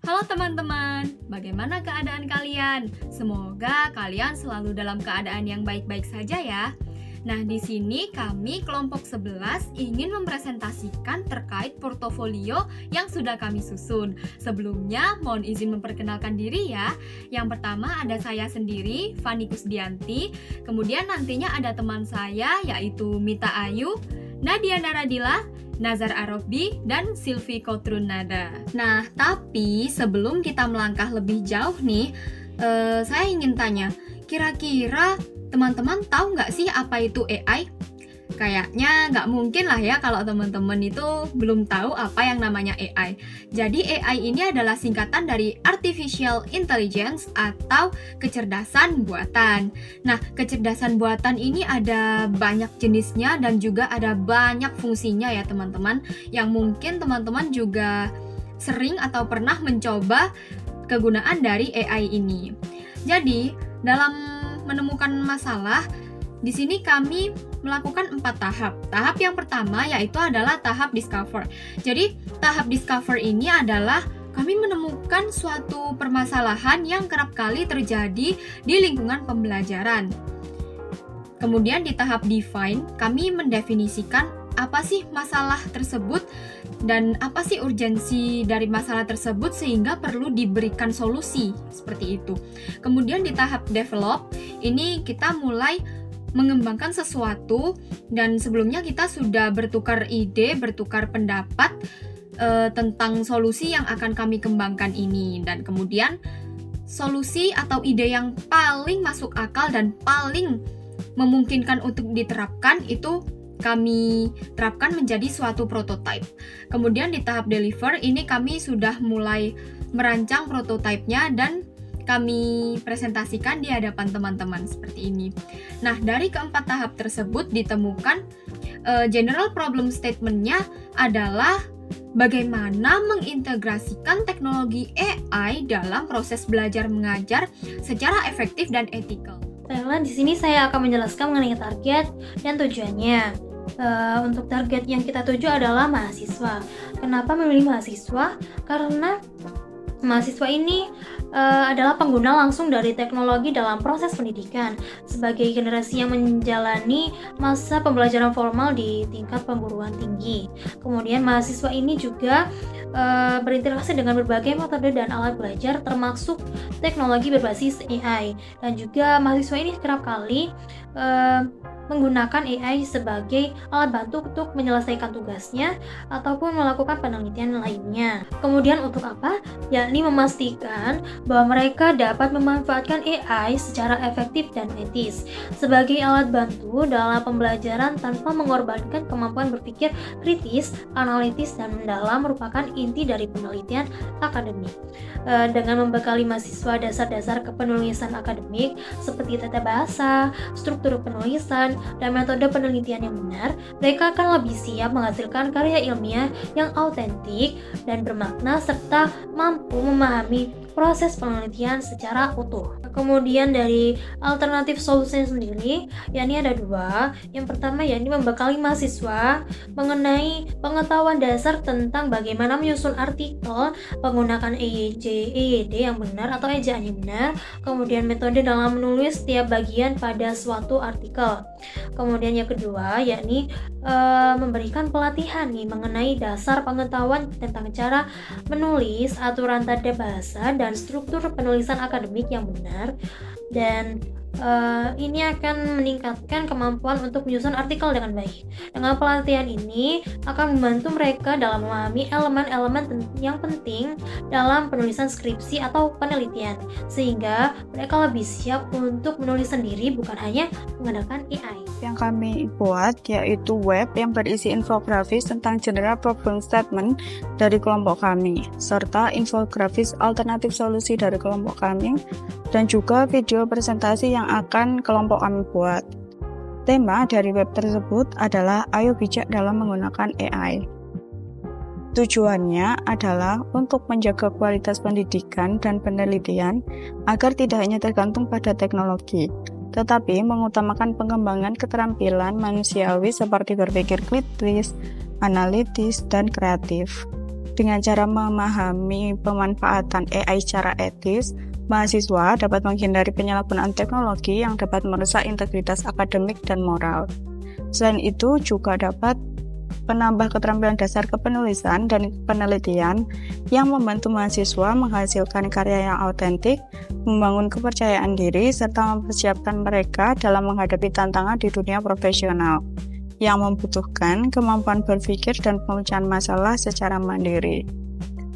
Halo teman-teman, bagaimana keadaan kalian? Semoga kalian selalu dalam keadaan yang baik-baik saja ya. Nah, di sini kami kelompok 11 ingin mempresentasikan terkait portofolio yang sudah kami susun. Sebelumnya, mohon izin memperkenalkan diri ya. Yang pertama ada saya sendiri, Fani Kusdianti. Kemudian nantinya ada teman saya yaitu Mita Ayu, Nadia Naradila, Nazar Arofbi, dan Silvi Kotrunada. Nah, tapi sebelum kita melangkah lebih jauh nih, saya ingin tanya, kira-kira teman-teman tahu nggak sih apa itu AI? Kayaknya nggak mungkin lah ya kalau teman-teman itu belum tahu apa yang namanya AI. Jadi AI ini adalah singkatan dari Artificial Intelligence atau kecerdasan buatan. Nah, kecerdasan buatan ini ada banyak jenisnya dan juga ada banyak fungsinya ya teman-teman, yang mungkin teman-teman juga sering atau pernah mencoba kegunaan dari AI ini. Jadi, dalam menemukan masalah, di sini kami melakukan 4 tahap. Tahap yang pertama yaitu adalah tahap discover. Jadi, tahap discover ini adalah kami menemukan suatu permasalahan yang kerap kali terjadi di lingkungan pembelajaran. Kemudian di tahap define, kami mendefinisikan apa sih masalah tersebut dan apa sih urgensi dari masalah tersebut sehingga perlu diberikan solusi, seperti itu. Kemudian di tahap develop, ini kita mulai mengembangkan sesuatu dan sebelumnya kita sudah bertukar ide, bertukar pendapat tentang solusi yang akan kami kembangkan ini, dan kemudian solusi atau ide yang paling masuk akal dan paling memungkinkan untuk diterapkan itu kami terapkan menjadi suatu prototype. Kemudian di tahap deliver ini kami sudah mulai merancang prototipenya dan kami presentasikan di hadapan teman-teman seperti ini. Nah, dari keempat tahap tersebut ditemukan general problem statement-nya adalah bagaimana mengintegrasikan teknologi AI dalam proses belajar mengajar secara efektif dan etikal. Baiklah, di sini saya akan menjelaskan mengenai target dan tujuannya. Untuk target yang kita tuju adalah mahasiswa. Kenapa memilih mahasiswa? Karena mahasiswa ini adalah pengguna langsung dari teknologi dalam proses pendidikan sebagai generasi yang menjalani masa pembelajaran formal di tingkat perguruan tinggi. Kemudian mahasiswa ini juga berinteraksi dengan berbagai metode dan alat belajar termasuk teknologi berbasis AI, dan juga mahasiswa ini kerap kali menggunakan AI sebagai alat bantu untuk menyelesaikan tugasnya ataupun melakukan penelitian lainnya. Kemudian untuk apa? Yakni memastikan bahwa mereka dapat memanfaatkan AI secara efektif dan etis sebagai alat bantu dalam pembelajaran tanpa mengorbankan kemampuan berpikir kritis, analitis, dan mendalam merupakan inti dari penelitian akademik. Dengan membekali mahasiswa dasar-dasar kepenulisan akademik seperti tata bahasa, struktur penulisan, dan metode penelitian yang benar, mereka akan lebih siap menghasilkan karya ilmiah yang autentik dan bermakna serta mampu memahami proses penelitian secara utuh. Kemudian dari alternatif solusi sendiri, yakni ada 2. Yang pertama yakni membekali mahasiswa mengenai pengetahuan dasar tentang bagaimana menyusun artikel menggunakan EYD yang benar atau ejaan yang benar, kemudian metode dalam menulis setiap bagian pada suatu artikel. Kemudian yang kedua yakni memberikan pelatihan mengenai dasar pengetahuan tentang cara menulis, aturan tata bahasa, dan struktur penulisan akademik yang benar, dan ini akan meningkatkan kemampuan untuk menyusun artikel dengan baik. Dengan pelatihan ini akan membantu mereka dalam memahami elemen-elemen yang penting dalam penulisan skripsi atau penelitian, sehingga mereka lebih siap untuk menulis sendiri bukan hanya menggunakan AI. Yang kami buat yaitu web yang berisi infografis tentang general problem statement dari kelompok kami, serta infografis alternatif solusi dari kelompok kami, dan juga video presentasi yang akan kelompok kami buat. Tema dari web tersebut adalah Ayo Bijak dalam menggunakan AI. Tujuannya adalah untuk menjaga kualitas pendidikan dan penelitian agar tidak hanya tergantung pada teknologi, tetapi mengutamakan pengembangan keterampilan manusiawi seperti berpikir kritis, analitis, dan kreatif. Dengan cara memahami pemanfaatan AI secara etis, mahasiswa dapat menghindari penyalahgunaan teknologi yang dapat merusak integritas akademik dan moral. Selain itu, juga dapat menambah keterampilan dasar kepenulisan dan penelitian yang membantu mahasiswa menghasilkan karya yang autentik, membangun kepercayaan diri, serta mempersiapkan mereka dalam menghadapi tantangan di dunia profesional yang membutuhkan kemampuan berpikir dan pemecahan masalah secara mandiri.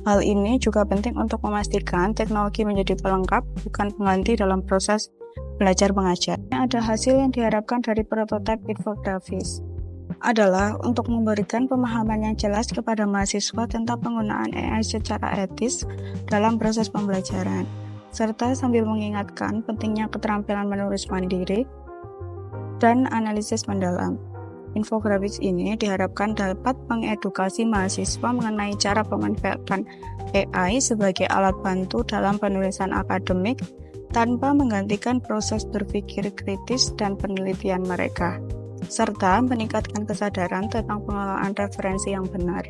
Hal ini juga penting untuk memastikan teknologi menjadi pelengkap, bukan pengganti dalam proses belajar mengajar. Ada hasil yang diharapkan dari prototipe infografis adalah untuk memberikan pemahaman yang jelas kepada mahasiswa tentang penggunaan AI secara etis dalam proses pembelajaran, serta sambil mengingatkan pentingnya keterampilan menulis mandiri dan analisis mendalam. Infografis ini diharapkan dapat mengedukasi mahasiswa mengenai cara pemanfaatan AI sebagai alat bantu dalam penulisan akademik tanpa menggantikan proses berpikir kritis dan penelitian mereka, serta meningkatkan kesadaran tentang pengelolaan referensi yang benar.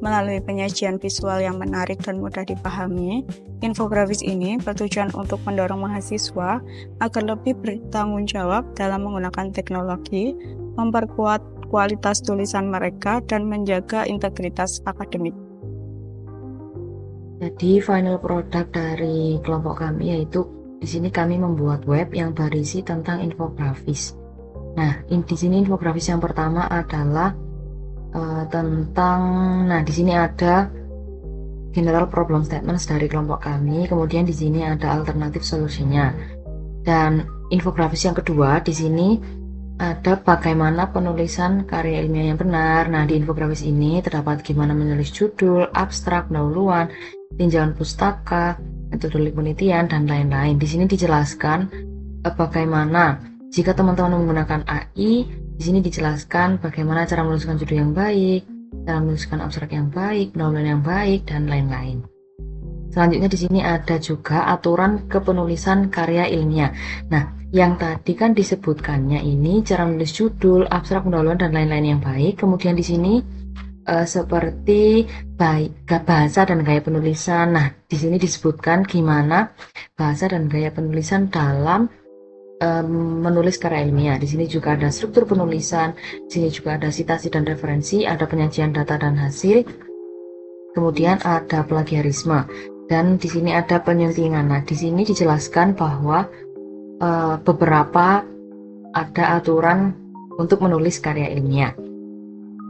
Melalui penyajian visual yang menarik dan mudah dipahami, infografis ini bertujuan untuk mendorong mahasiswa agar lebih bertanggung jawab dalam menggunakan teknologi, memperkuat kualitas tulisan mereka, dan menjaga integritas akademik. Jadi final produk dari kelompok kami yaitu di sini kami membuat web yang berisi tentang infografis. Nah, di sini infografis yang pertama adalah di sini ada general problem statements dari kelompok kami, kemudian di sini ada alternatif solusinya. Dan infografis yang kedua di sini ada bagaimana penulisan karya ilmiah yang benar. Nah, di infografis ini terdapat gimana menulis judul, abstrak, pendahuluan, tinjauan pustaka, metode penelitian, dan lain-lain. Di sini dijelaskan bagaimana jika teman-teman menggunakan AI. Di sini dijelaskan bagaimana cara menuliskan judul yang baik, cara menuliskan abstrak yang baik, pendahuluan yang baik, dan lain-lain. Selanjutnya di sini ada juga aturan kepenulisan karya ilmiah. Nah, yang tadi kan disebutkannya ini cara menulis judul, abstrak, pendahuluan, dan lain-lain yang baik. Kemudian di sini seperti bahasa dan gaya penulisan. Nah, di sini disebutkan gimana bahasa dan gaya penulisan dalam menulis karya ilmiah. Di sini juga ada struktur penulisan, di sini juga ada citasi dan referensi, ada penyajian data dan hasil, kemudian ada plagiarisme, dan di sini ada penyuntingan. Nah, di sini dijelaskan bahwa beberapa ada aturan untuk menulis karya ilmiah.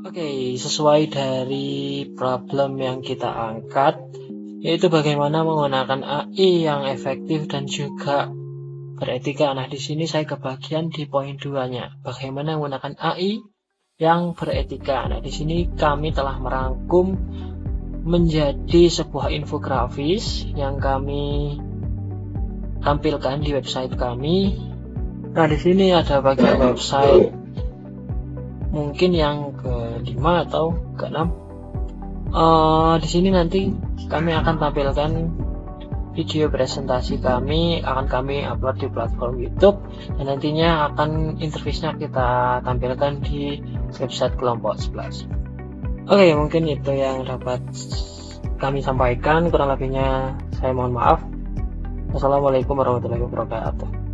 Oke, sesuai dari problem yang kita angkat, yaitu bagaimana menggunakan AI yang efektif dan juga beretika. Nah, di sini saya kebagian di poin 2-nya, bagaimana menggunakan AI yang beretika. Nah, di sini kami telah merangkum menjadi sebuah infografis yang kami tampilkan di website kami. Nah, di sini ada bagian website mungkin yang ke-5 atau ke-6. Di sini nanti kami akan tampilkan video presentasi kami, akan kami upload di platform YouTube, dan nantinya akan interface-nya kita tampilkan di website kelompok 11. Oke, mungkin itu yang dapat kami sampaikan, kurang lebihnya saya mohon maaf. Wassalamualaikum warahmatullahi wabarakatuh.